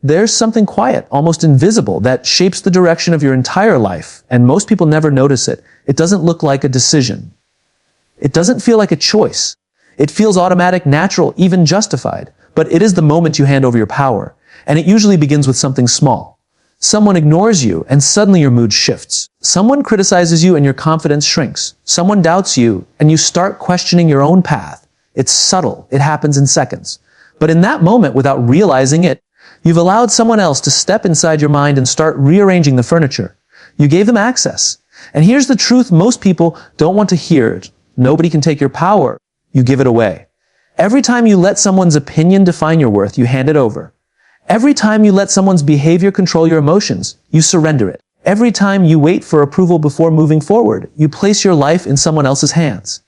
There's something quiet, almost invisible, that shapes the direction of your entire life, and most people never notice it. It doesn't look like a decision. It doesn't feel like a choice. It feels automatic, natural, even justified. But it is the moment you hand over your power, and it usually begins with something small. Someone ignores you, and suddenly your mood shifts. Someone criticizes you, and your confidence shrinks. Someone doubts you, and you start questioning your own path. It's subtle. It happens in seconds. But in that moment, without realizing it, you've allowed someone else to step inside your mind and start rearranging the furniture. You gave them access. And here's the truth most people don't want to hear. Nobody can take your power. You give it away. Every time you let someone's opinion define your worth, you hand it over. Every time you let someone's behavior control your emotions, you surrender it. Every time you wait for approval before moving forward, you place your life in someone else's hands.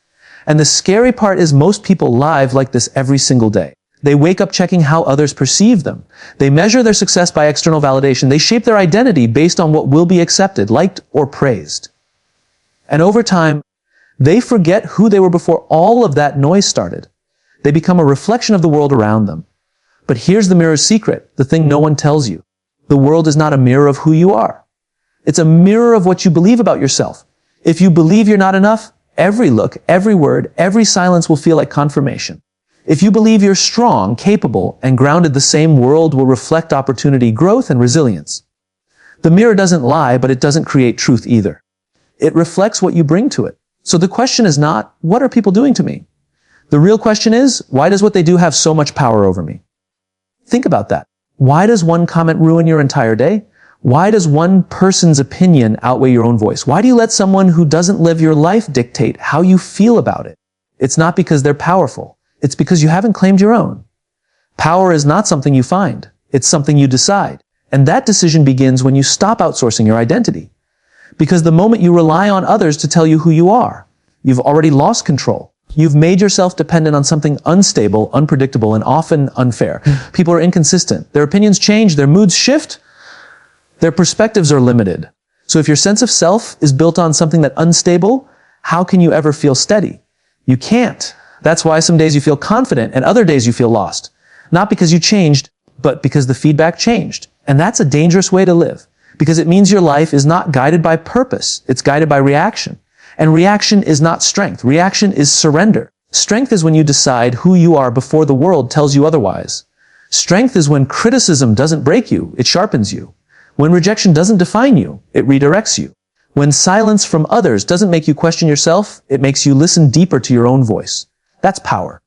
And the scary part is most people live like this every single day. They wake up checking how others perceive them. They measure their success by external validation. They shape their identity based on what will be accepted, liked, or praised. And over time, they forget who they were before all of that noise started. They become a reflection of the world around them. But here's the mirror's secret, the thing no one tells you. The world is not a mirror of who you are. It's a mirror of what you believe about yourself. If you believe you're not enough, every look, every word, every silence will feel like confirmation. If you believe you're strong, capable, and grounded, the same world will reflect opportunity, growth, and resilience. The mirror doesn't lie, but it doesn't create truth either. It reflects what you bring to it. So the question is not, what are people doing to me? The real question is, why does what they do have so much power over me? Think about that. Why does one comment ruin your entire day? Why does one person's opinion outweigh your own voice? Why do you let someone who doesn't live your life dictate how you feel about it? It's not because they're powerful. It's because you haven't claimed your own. Power is not something you find. It's something you decide. And that decision begins when you stop outsourcing your identity. Because the moment you rely on others to tell you who you are, you've already lost control. You've made yourself dependent on something unstable, unpredictable, and often unfair. People are inconsistent. Their opinions change. Their moods shift. Their perspectives are limited. So if your sense of self is built on something that's unstable, how can you ever feel steady? You can't. That's why some days you feel confident and other days you feel lost. Not because you changed, but because the feedback changed. And that's a dangerous way to live, because it means your life is not guided by purpose. It's guided by reaction. And reaction is not strength. Reaction is surrender. Strength is when you decide who you are before the world tells you otherwise. Strength is when criticism doesn't break you, it sharpens you. When rejection doesn't define you, it redirects you. When silence from others doesn't make you question yourself, it makes you listen deeper to your own voice. That's power.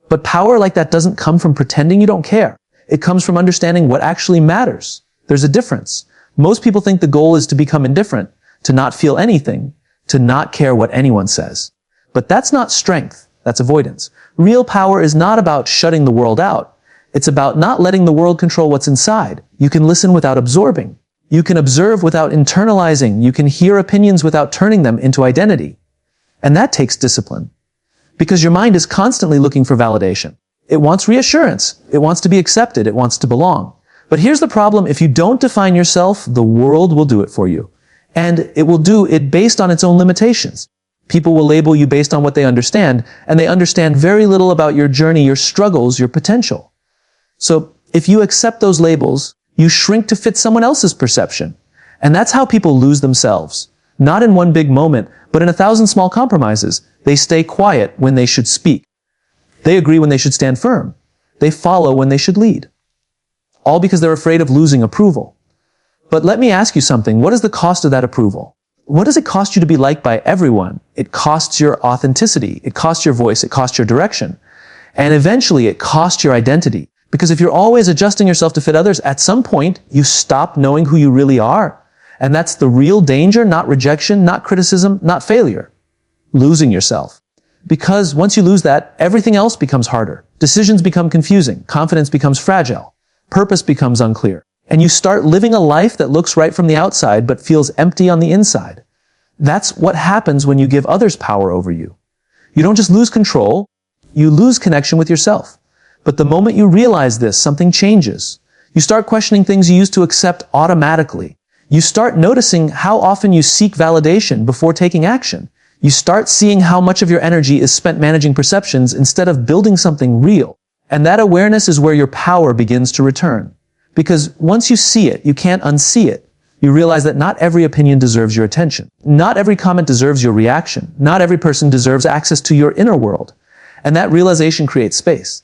But power like that doesn't come from pretending you don't care. It comes from understanding what actually matters. There's a difference. Most people think the goal is to become indifferent, to not feel anything, to not care what anyone says. But that's not strength. That's avoidance. Real power is not about shutting the world out. It's about not letting the world control what's inside. You can listen without absorbing. You can observe without internalizing. You can hear opinions without turning them into identity. And that takes discipline. Because your mind is constantly looking for validation. It wants reassurance. It wants to be accepted. It wants to belong. But here's the problem. If you don't define yourself, the world will do it for you. And it will do it based on its own limitations. People will label you based on what they understand, and they understand very little about your journey, your struggles, your potential. So if you accept those labels, you shrink to fit someone else's perception. And that's how people lose themselves. Not in one big moment, but in 1,000 small compromises. They stay quiet when they should speak. They agree when they should stand firm. They follow when they should lead. All because they're afraid of losing approval. But let me ask you something. What is the cost of that approval? What does it cost you to be liked by everyone? It costs your authenticity. It costs your voice. It costs your direction. And eventually it costs your identity. Because if you're always adjusting yourself to fit others, at some point you stop knowing who you really are. And that's the real danger, not rejection, not criticism, not failure. Losing yourself. Because once you lose that, everything else becomes harder. Decisions become confusing. Confidence becomes fragile. Purpose becomes unclear. And you start living a life that looks right from the outside but feels empty on the inside. That's what happens when you give others power over you. You don't just lose control, you lose connection with yourself. But the moment you realize this, something changes. You start questioning things you used to accept automatically. You start noticing how often you seek validation before taking action. You start seeing how much of your energy is spent managing perceptions instead of building something real. And that awareness is where your power begins to return. Because once you see it, you can't unsee it. You realize that not every opinion deserves your attention. Not every comment deserves your reaction. Not every person deserves access to your inner world. And that realization creates space.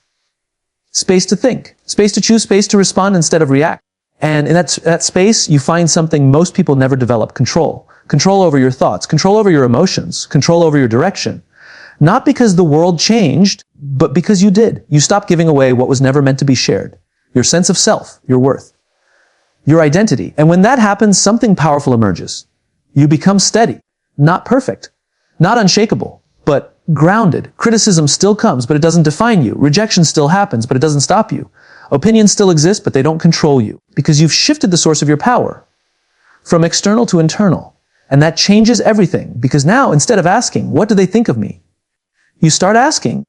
Space to think, space to choose, space to respond instead of react. And in that space, you find something most people never develop: control. Control over your thoughts, control over your emotions, control over your direction. Not because the world changed, but because you did. You stopped giving away what was never meant to be shared. Your sense of self, your worth, your identity. And when that happens, something powerful emerges. You become steady, not perfect, not unshakable, but grounded. Criticism still comes, but it doesn't define you. Rejection still happens, but it doesn't stop you. Opinions still exist, but they don't control you, because you've shifted the source of your power from external to internal. And that changes everything, because now, instead of asking, what do they think of me? You start asking,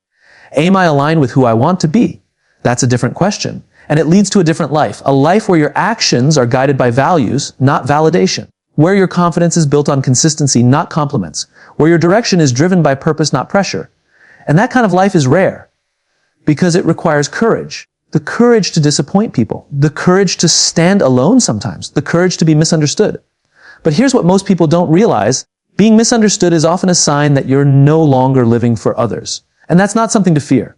am I aligned with who I want to be? That's a different question. And it leads to a different life, a life where your actions are guided by values, not validation, where your confidence is built on consistency, not compliments, where your direction is driven by purpose, not pressure. And that kind of life is rare, because it requires courage. The courage to disappoint people, the courage to stand alone sometimes, the courage to be misunderstood. But here's what most people don't realize: being misunderstood is often a sign that you're no longer living for others. And that's not something to fear.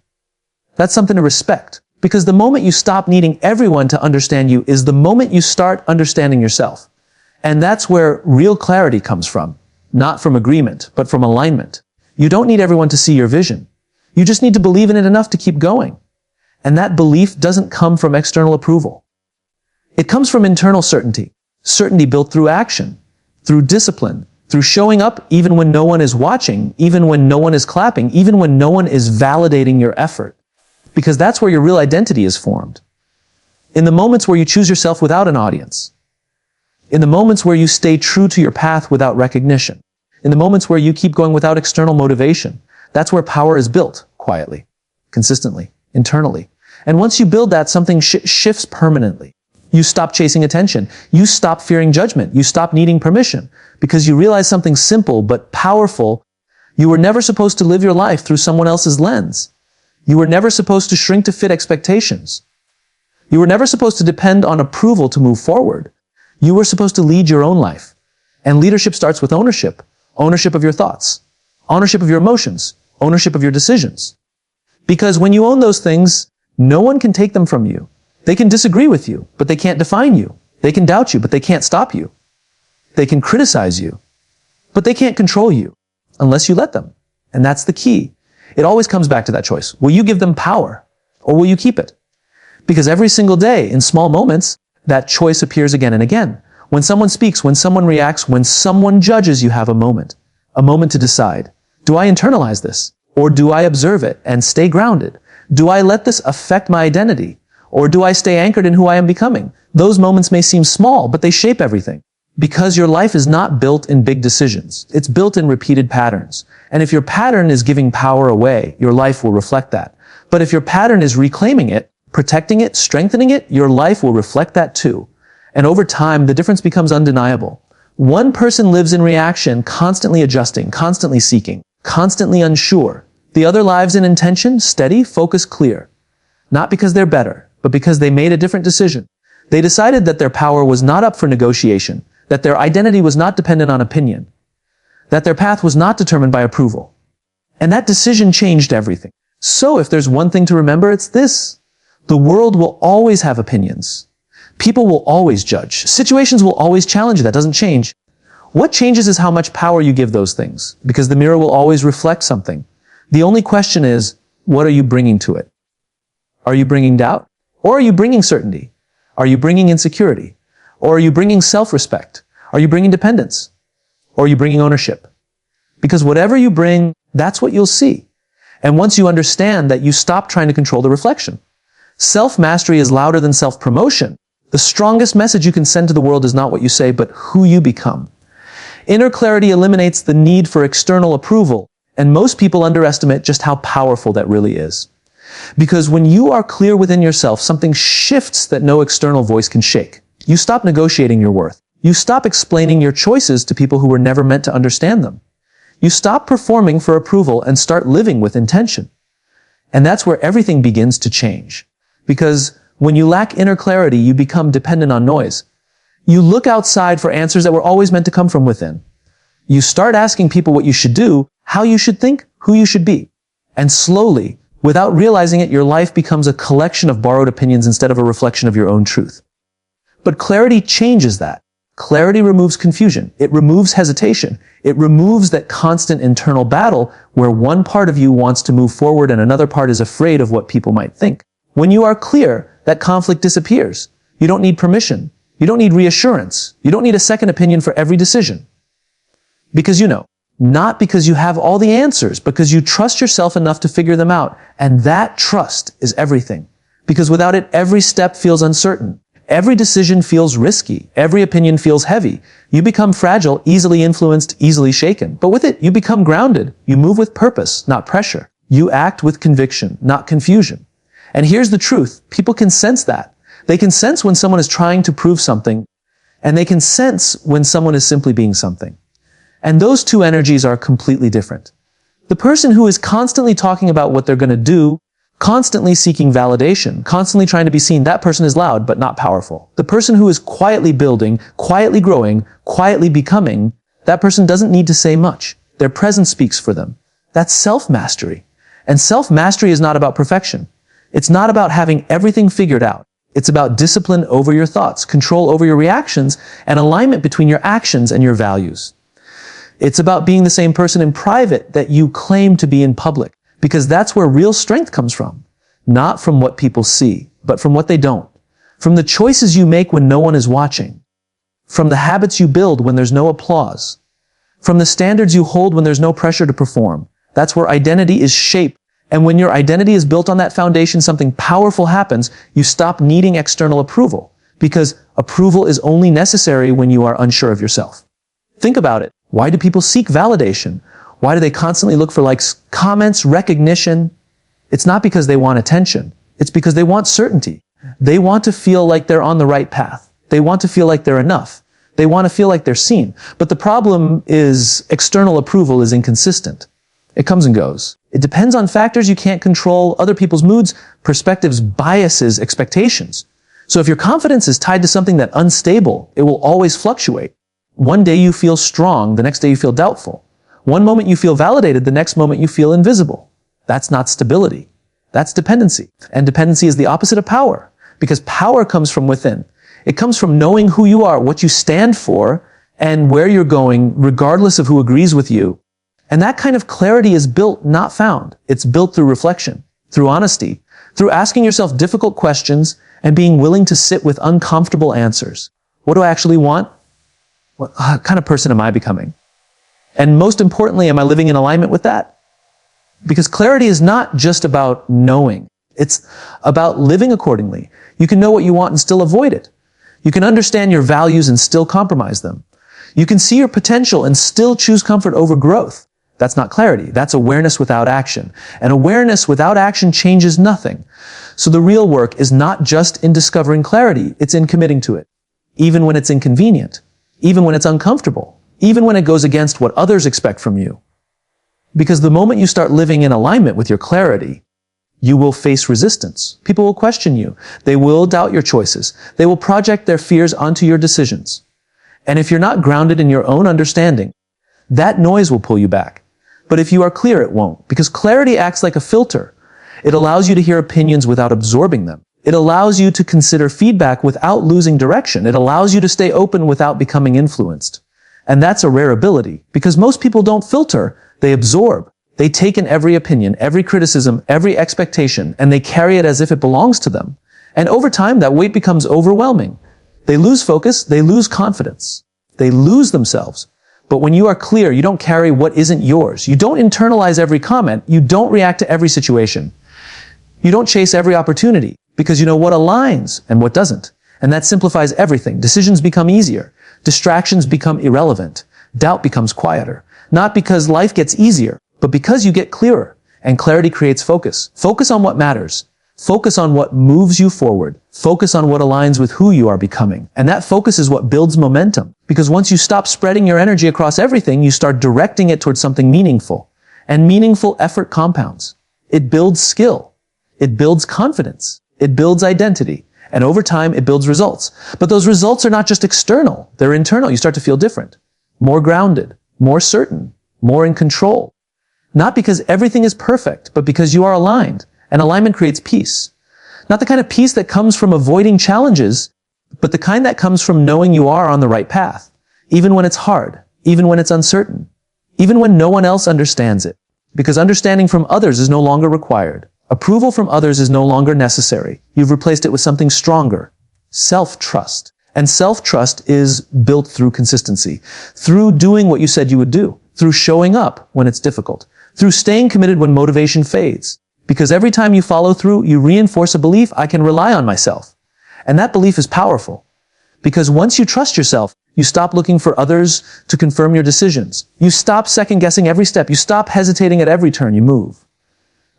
That's something to respect. Because the moment you stop needing everyone to understand you is the moment you start understanding yourself. And that's where real clarity comes from. Not from agreement, but from alignment. You don't need everyone to see your vision. You just need to believe in it enough to keep going. And that belief doesn't come from external approval. It comes from internal certainty. Certainty built through action, through discipline, through showing up even when no one is watching, even when no one is clapping, even when no one is validating your effort. Because that's where your real identity is formed. In the moments where you choose yourself without an audience. In the moments where you stay true to your path without recognition. In the moments where you keep going without external motivation. That's where power is built, quietly, consistently, internally. And once you build that, something shifts permanently. You stop chasing attention. You stop fearing judgment. You stop needing permission. Because you realize something simple but powerful. You were never supposed to live your life through someone else's lens. You were never supposed to shrink to fit expectations. You were never supposed to depend on approval to move forward. You were supposed to lead your own life. And leadership starts with ownership. Ownership of your thoughts. Ownership of your emotions. Ownership of your decisions. Because when you own those things, no one can take them from you. They can disagree with you, but they can't define you. They can doubt you, but they can't stop you. They can criticize you, but they can't control you unless you let them. And that's the key. It always comes back to that choice. Will you give them power, or will you keep it? Because every single day, in small moments, that choice appears again and again. When someone speaks, when someone reacts, when someone judges, you have a moment to decide. Do I internalize this, or do I observe it and stay grounded? Do I let this affect my identity, or do I stay anchored in who I am becoming? Those moments may seem small, but they shape everything. Because your life is not built in big decisions. It's built in repeated patterns. And if your pattern is giving power away, your life will reflect that. But if your pattern is reclaiming it, protecting it, strengthening it, your life will reflect that too. And over time, the difference becomes undeniable. One person lives in reaction, constantly adjusting, constantly seeking, constantly unsure. The other lives in intention, steady, focused, clear. Not because they're better, but because they made a different decision. They decided that their power was not up for negotiation, that their identity was not dependent on opinion, that their path was not determined by approval. And that decision changed everything. So if there's one thing to remember, it's this. The world will always have opinions. People will always judge. Situations will always challenge you. That doesn't change. What changes is how much power you give those things, because the mirror will always reflect something. The only question is, what are you bringing to it? Are you bringing doubt? Or are you bringing certainty? Are you bringing insecurity? Or are you bringing self-respect? Are you bringing dependence? Or are you bringing ownership? Because whatever you bring, that's what you'll see. And once you understand that, you stop trying to control the reflection. Self-mastery is louder than self-promotion. The strongest message you can send to the world is not what you say, but who you become. Inner clarity eliminates the need for external approval, and most people underestimate just how powerful that really is. Because when you are clear within yourself, something shifts that no external voice can shake. You stop negotiating your worth. You stop explaining your choices to people who were never meant to understand them. You stop performing for approval and start living with intention. And that's where everything begins to change. Because When you lack inner clarity, you become dependent on noise. You look outside for answers that were always meant to come from within. You start asking people what you should do, how you should think, who you should be. And slowly, without realizing it, your life becomes a collection of borrowed opinions instead of a reflection of your own truth. But clarity changes that. Clarity removes confusion. It removes hesitation. It removes that constant internal battle where one part of you wants to move forward and another part is afraid of what people might think. When you are clear, that conflict disappears. You don't need permission. You don't need reassurance. You don't need a second opinion for every decision. Because you know. Not because you have all the answers, because you trust yourself enough to figure them out. And that trust is everything. Because without it, every step feels uncertain. Every decision feels risky. Every opinion feels heavy. You become fragile, easily influenced, easily shaken. But with it, you become grounded. You move with purpose, not pressure. You act with conviction, not confusion. And here's the truth. People can sense that. They can sense when someone is trying to prove something, and they can sense when someone is simply being something. And those two energies are completely different. The person who is constantly talking about what they're going to do, constantly seeking validation, constantly trying to be seen, that person is loud but not powerful. The person who is quietly building, quietly growing, quietly becoming, that person doesn't need to say much. Their presence speaks for them. That's self-mastery. And self-mastery is not about perfection. It's not about having everything figured out. It's about discipline over your thoughts, control over your reactions, and alignment between your actions and your values. It's about being the same person in private that you claim to be in public, because that's where real strength comes from. Not from what people see, but from what they don't. From the choices you make when no one is watching. From the habits you build when there's no applause. From the standards you hold when there's no pressure to perform. That's where identity is shaped. And when your identity is built on that foundation, something powerful happens. You stop needing external approval, because approval is only necessary when you are unsure of yourself. Think about it. Why do people seek validation? Why do they constantly look for likes, comments, recognition? It's not because they want attention. It's because they want certainty. They want to feel like they're on the right path. They want to feel like they're enough. They want to feel like they're seen. But the problem is external approval is inconsistent. It comes and goes. It depends on factors you can't control, other people's moods, perspectives, biases, expectations. So if your confidence is tied to something that's unstable, it will always fluctuate. One day you feel strong, the next day you feel doubtful. One moment you feel validated, the next moment you feel invisible. That's not stability. That's dependency. And dependency is the opposite of power, because power comes from within. It comes from knowing who you are, what you stand for, and where you're going, regardless of who agrees with you. And that kind of clarity is built, not found. It's built through reflection, through honesty, through asking yourself difficult questions and being willing to sit with uncomfortable answers. What do I actually want? What kind of person am I becoming? And most importantly, am I living in alignment with that? Because clarity is not just about knowing. It's about living accordingly. You can know what you want and still avoid it. You can understand your values and still compromise them. You can see your potential and still choose comfort over growth. That's not clarity. That's awareness without action. And awareness without action changes nothing. So the real work is not just in discovering clarity, it's in committing to it. Even when it's inconvenient. Even when it's uncomfortable. Even when it goes against what others expect from you. Because the moment you start living in alignment with your clarity, you will face resistance. People will question you. They will doubt your choices. They will project their fears onto your decisions. And if you're not grounded in your own understanding, that noise will pull you back. But if you are clear, it won't. Because clarity acts like a filter. It allows you to hear opinions without absorbing them. It allows you to consider feedback without losing direction. It allows you to stay open without becoming influenced. And that's a rare ability, because most people don't filter, they absorb. They take in every opinion, every criticism, every expectation, and they carry it as if it belongs to them. And over time, that weight becomes overwhelming. They lose focus, they lose confidence. They lose themselves. But when you are clear, you don't carry what isn't yours. You don't internalize every comment. You don't react to every situation. You don't chase every opportunity, because you know what aligns and what doesn't. And that simplifies everything. Decisions become easier. Distractions become irrelevant. Doubt becomes quieter. Not because life gets easier, but because you get clearer. And clarity creates focus. Focus on what matters. Focus on what moves you forward. Focus on what aligns with who you are becoming. And that focus is what builds momentum. Because once you stop spreading your energy across everything, you start directing it towards something meaningful. And meaningful effort compounds. It builds skill. It builds confidence. It builds identity. And over time, it builds results. But those results are not just external, they're internal. You start to feel different, more grounded, more certain, more in control. Not because everything is perfect, but because you are aligned. And alignment creates peace. Not the kind of peace that comes from avoiding challenges, but the kind that comes from knowing you are on the right path, even when it's hard, even when it's uncertain, even when no one else understands it. Because understanding from others is no longer required. Approval from others is no longer necessary. You've replaced it with something stronger, self-trust. And self-trust is built through consistency, through doing what you said you would do, through showing up when it's difficult, through staying committed when motivation fades. Because every time you follow through, you reinforce a belief, I can rely on myself. And that belief is powerful. Because once you trust yourself, you stop looking for others to confirm your decisions. You stop second-guessing every step. You stop hesitating at every turn you move.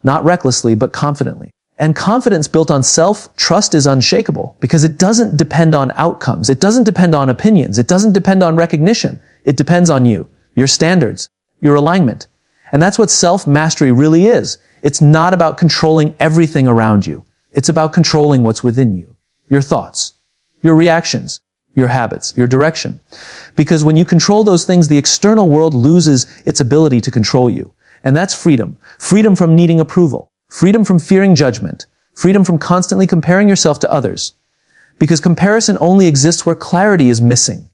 Not recklessly, but confidently. And confidence built on self-trust is unshakable because it doesn't depend on outcomes. It doesn't depend on opinions. It doesn't depend on recognition. It depends on you, your standards, your alignment. And that's what self-mastery really is. It's not about controlling everything around you. It's about controlling what's within you. Your thoughts, your reactions, your habits, your direction. Because when you control those things, the external world loses its ability to control you. And that's freedom. Freedom from needing approval. Freedom from fearing judgment. Freedom from constantly comparing yourself to others. Because comparison only exists where clarity is missing.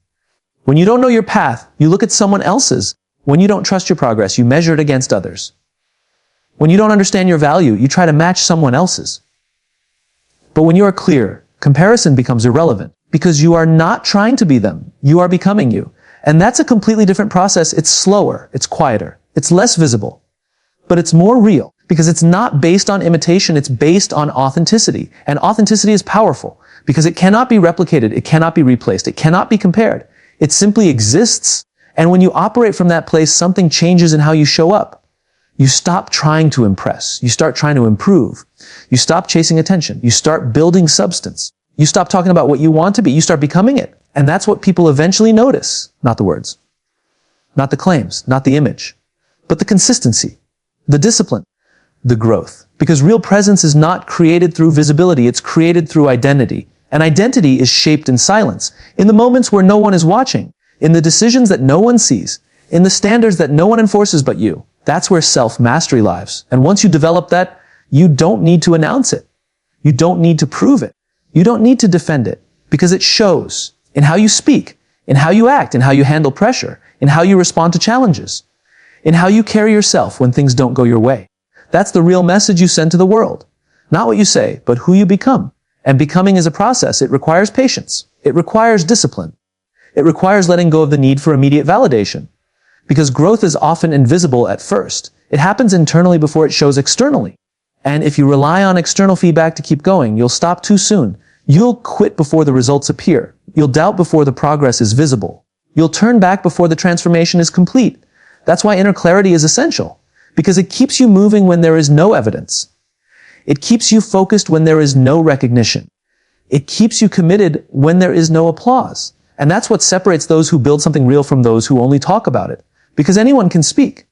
When you don't know your path, you look at someone else's. When you don't trust your progress, you measure it against others. When you don't understand your value, you try to match someone else's. But when you are clear, comparison becomes irrelevant because you are not trying to be them. You are becoming you. And that's a completely different process. It's slower. It's quieter. It's less visible. But it's more real because it's not based on imitation. It's based on authenticity. And authenticity is powerful because it cannot be replicated. It cannot be replaced. It cannot be compared. It simply exists. And when you operate from that place, something changes in how you show up. You stop trying to impress. You start trying to improve. You stop chasing attention. You start building substance. You stop talking about what you want to be. You start becoming it. And that's what people eventually notice. Not the words, not the claims, not the image, but the consistency, the discipline, the growth. Because real presence is not created through visibility. It's created through identity. And identity is shaped in silence, in the moments where no one is watching, in the decisions that no one sees, in the standards that no one enforces but you. That's where self-mastery lies. And once you develop that, you don't need to announce it. You don't need to prove it. You don't need to defend it because it shows in how you speak, in how you act, in how you handle pressure, in how you respond to challenges, in how you carry yourself when things don't go your way. That's the real message you send to the world. Not what you say, but who you become. And becoming is a process. It requires patience. It requires discipline. It requires letting go of the need for immediate validation. Because growth is often invisible at first. It happens internally before it shows externally. And if you rely on external feedback to keep going, you'll stop too soon. You'll quit before the results appear. You'll doubt before the progress is visible. You'll turn back before the transformation is complete. That's why inner clarity is essential. Because it keeps you moving when there is no evidence. It keeps you focused when there is no recognition. It keeps you committed when there is no applause. And that's what separates those who build something real from those who only talk about it. Because anyone can speak.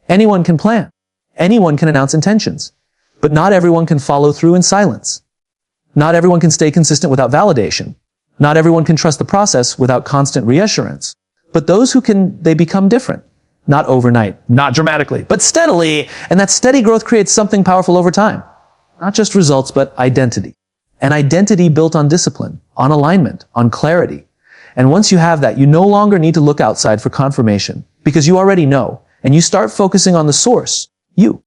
Anyone can plan. Anyone can announce intentions. But not everyone can follow through in silence. Not everyone can stay consistent without validation. Not everyone can trust the process without constant reassurance. But those who can, they become different. Not overnight, not dramatically, but steadily. And that steady growth creates something powerful over time. Not just results, but identity. An identity built on discipline, on alignment, on clarity. And once you have that, you no longer need to look outside for confirmation because you already know, and you start focusing on the source, you.